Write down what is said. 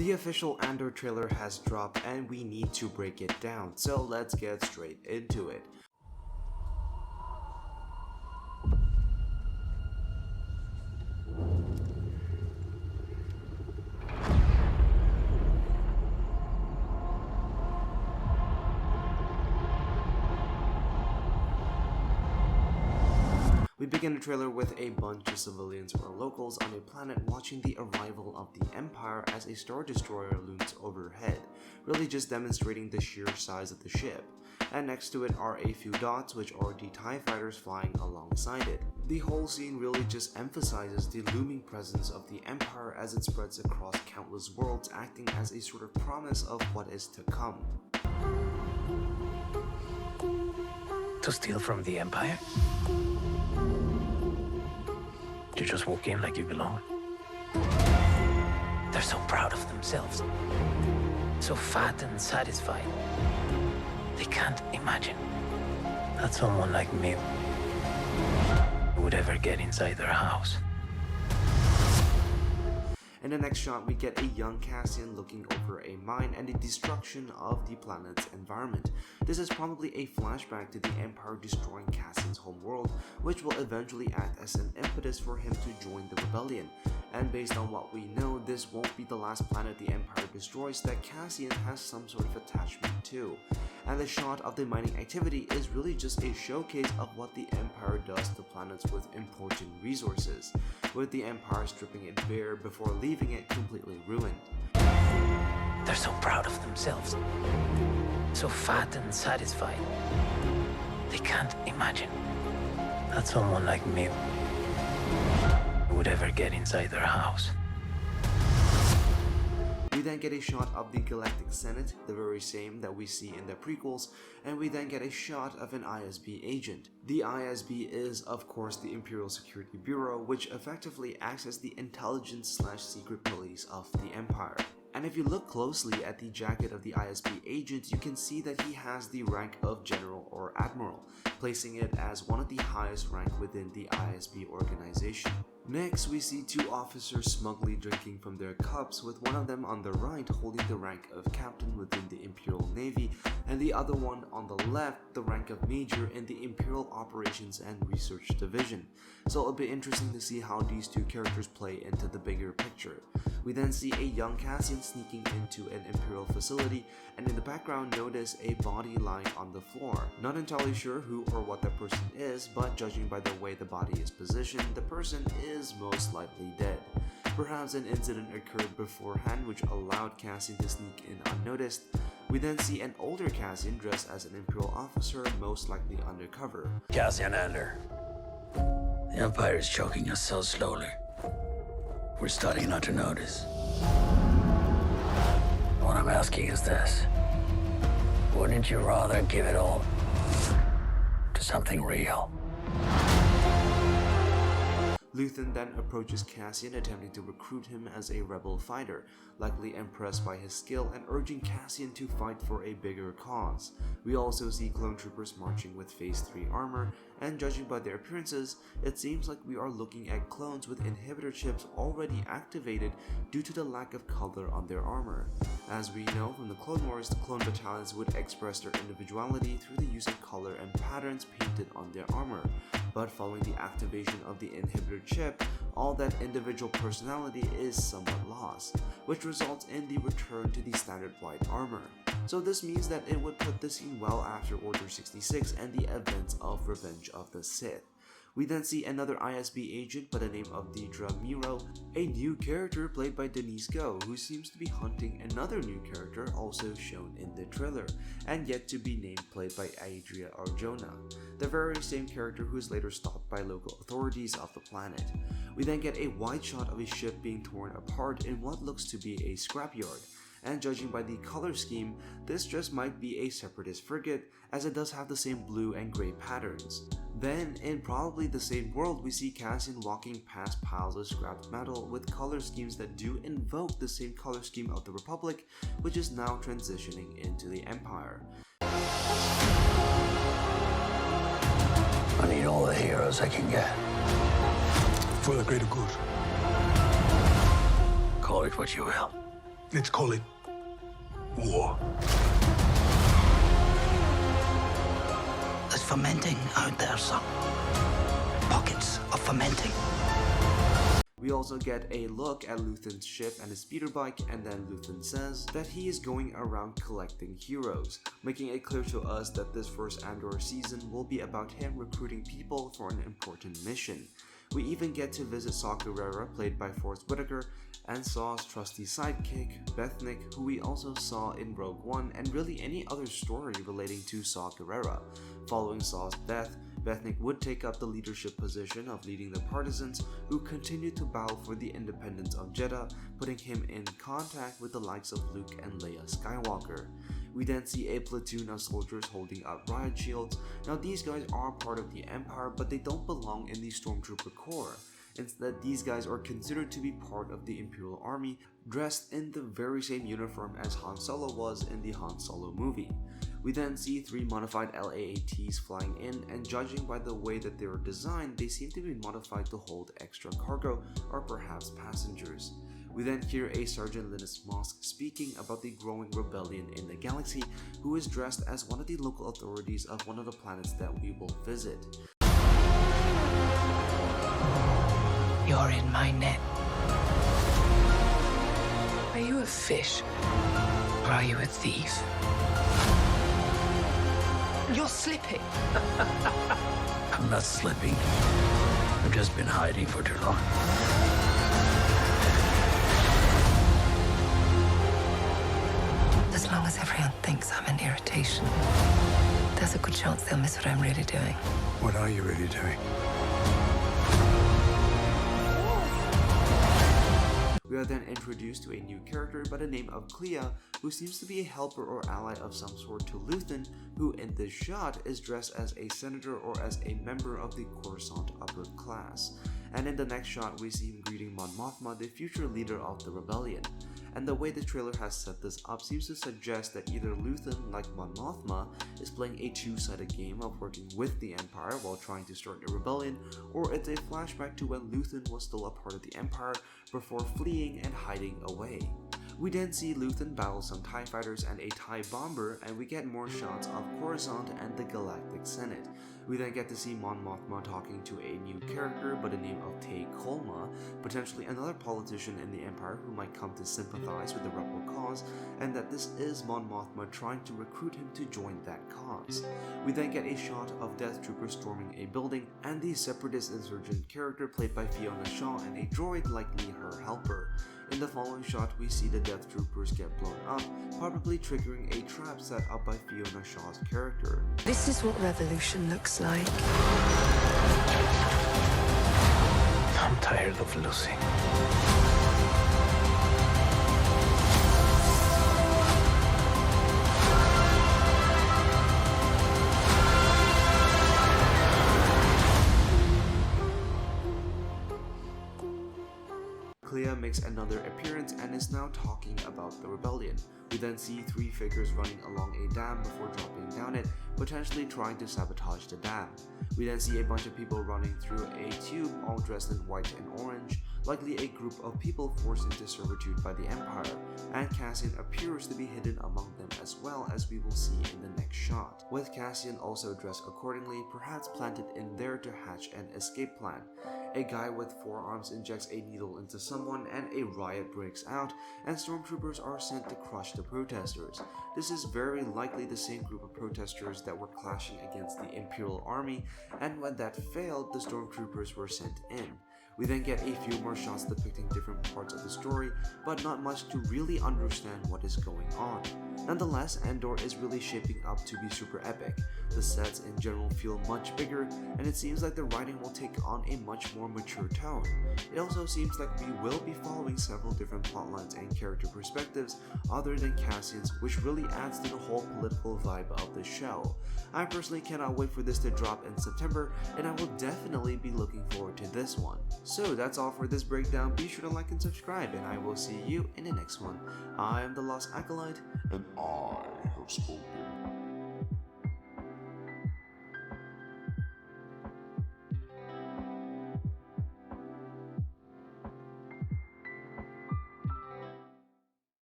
The official Andor trailer has dropped and we need to break it down, so let's get straight into it. We begin the trailer with a bunch of civilians or locals on a planet watching the arrival of the Empire as a Star Destroyer looms overhead, really just demonstrating the sheer size of the ship. And next to it are a few dots, which are the TIE fighters flying alongside it. The whole scene really just emphasizes the looming presence of the Empire as it spreads across countless worlds, acting as a sort of promise of what is to come. To steal from the Empire? To just walk in like you belong? They're so proud of themselves, so fat and satisfied. They can't imagine that someone like me would ever get inside their house. In the next shot, we get a young Cassian looking over a mine and the destruction of the planet's environment. This is probably a flashback to the Empire destroying Cassian's homeworld, which will eventually act as an impetus for him to join the rebellion. And based on what we know, this won't be the last planet the Empire destroys that Cassian has some sort of attachment to. And the shot of the mining activity is really just a showcase of what the Empire does to planets with important resources, with the Empire stripping it bare before leaving it completely ruined. They're so proud of themselves, so fat and satisfied. They can't imagine that someone like me would ever get inside their house. We then get a shot of the Galactic Senate, the very same that we see in the prequels, and we then get a shot of an ISB agent. The ISB is, of course, the Imperial Security Bureau, which effectively acts as the intelligence/secret police of the Empire. And if you look closely at the jacket of the ISB agent, you can see that he has the rank of General or Admiral, placing it as one of the highest rank within the ISB organization. Next, we see two officers smugly drinking from their cups, with one of them on the right holding the rank of Captain within the Imperial Navy, and the other one on the left the rank of Major in the Imperial Operations and Research Division. So it'll be interesting to see how these two characters play into the bigger picture. We then see a young Cassian sneaking into an Imperial facility, and in the background notice a body lying on the floor. Not entirely sure who or what that person is, but judging by the way the body is positioned, the person is most likely dead. Perhaps an incident occurred beforehand which allowed Cassian to sneak in unnoticed. We then see an older Cassian dressed as an Imperial officer, most likely undercover. Cassian Andor. The Empire is choking us so slowly. We're starting not to notice. What I'm asking is this. Wouldn't you rather give it all to something real? Luthen then approaches Cassian, attempting to recruit him as a rebel fighter, likely impressed by his skill and urging Cassian to fight for a bigger cause. We also see clone troopers marching with Phase 3 armor, and judging by their appearances, it seems like we are looking at clones with inhibitor chips already activated due to the lack of color on their armor. As we know from the Clone Wars, the clone battalions would express their individuality through the use of color and patterns painted on their armor. But following the activation of the inhibitor chip, all that individual personality is somewhat lost, which results in the return to the standard white armor. So this means that it would put the scene well after Order 66 and the events of Revenge of the Sith. We then see another ISB agent by the name of Deidre Miro, a new character played by Denise Go, who seems to be hunting another new character also shown in the trailer, and yet to be named, played by Adria Arjona, the very same character who is later stopped by local authorities of the planet. We then get a wide shot of a ship being torn apart in what looks to be a scrapyard, and judging by the color scheme, this just might be a separatist frigate, as it does have the same blue and gray patterns. Then, in probably the same world, we see Cassian walking past piles of scrapped metal with color schemes that do invoke the same color scheme of the Republic, which is now transitioning into the Empire. I need all the heroes I can get. For the greater good. Call it what you will. Let's call it war. There's fermenting out there, son. Pockets of fermenting. We also get a look at Luthen's ship and his speeder bike, and then Luthen says that he is going around collecting heroes, making it clear to us that this first Andor season will be about him recruiting people for an important mission. We even get to visit Saw Gerrera, played by Forrest Whitaker, and Saw's trusty sidekick, Bethnick, who we also saw in Rogue One, and really any other story relating to Saw Gerrera. Following Saw's death, Bethnick would take up the leadership position of leading the partisans who continued to battle for the independence of Jeddah, putting him in contact with the likes of Luke and Leia Skywalker. We then see a platoon of soldiers holding up riot shields. Now these guys are part of the Empire, but they don't belong in the Stormtrooper Corps. Instead, these guys are considered to be part of the Imperial Army, dressed in the very same uniform as Han Solo was in the Han Solo movie. We then see 3 modified LAATs flying in, and judging by the way that they are designed, they seem to be modified to hold extra cargo or perhaps passengers. We then hear a Sergeant Linus Mosk speaking about the growing rebellion in the galaxy, who is dressed as one of the local authorities of one of the planets that we will visit. You're in my net. Are you a fish? Or are you a thief? You're slipping. I'm not slipping. I've just been hiding for too long. As long as everyone thinks I'm an irritation, there's a good chance they'll miss what I'm really doing. What are you really doing? We are then introduced to a new character by the name of Clea, who seems to be a helper or ally of some sort to Luthen, who in this shot is dressed as a senator or as a member of the Coruscant upper class. And in the next shot, we see him greeting Mon Mothma, the future leader of the rebellion. And the way the trailer has set this up seems to suggest that either Luthen, like Mon Mothma, is playing a two-sided game of working with the Empire while trying to start a rebellion, or it's a flashback to when Luthen was still a part of the Empire before fleeing and hiding away. We then see Luthen battle some TIE fighters and a TIE bomber, and we get more shots of Coruscant and the Galactic Senate. We then get to see Mon Mothma talking to a new character by the name of Tay Kolma, potentially another politician in the Empire who might come to sympathize with the rebel cause, and that this is Mon Mothma trying to recruit him to join that cause. We then get a shot of Death Troopers storming a building, and the separatist insurgent character played by Fiona Shaw and a droid, likely her helper. In the following shot, we see the Death Troopers get blown up, probably triggering a trap set up by Fiona Shaw's character. This is what revolution looks like. I'm tired of losing. Clea makes another appearance and is now talking about the rebellion. We then see 3 figures running along a dam before dropping down it, potentially trying to sabotage the dam. We then see a bunch of people running through a tube, all dressed in white and orange, likely a group of people forced into servitude by the Empire, and Cassian appears to be hidden among them as well, as we will see in the next shot, with Cassian also dressed accordingly, perhaps planted in there to hatch an escape plan. A guy with 4 arms injects a needle into someone and a riot breaks out, and stormtroopers are sent to crush the protesters. This is very likely the same group of protesters that were clashing against the Imperial Army, and when that failed, the stormtroopers were sent in. We then get a few more shots depicting different parts of the story, but not much to really understand what is going on. Nonetheless, Andor is really shaping up to be super epic. The sets in general feel much bigger, and it seems like the writing will take on a much more mature tone. It also seems like we will be following several different plotlines and character perspectives other than Cassian's, which really adds to the whole political vibe of the show. I personally cannot wait for this to drop in September, and I will definitely be looking forward to this one. So that's all for this breakdown. Be sure to like and subscribe, and I will see you in the next one. I am the Lost Acolyte, and I have spoken.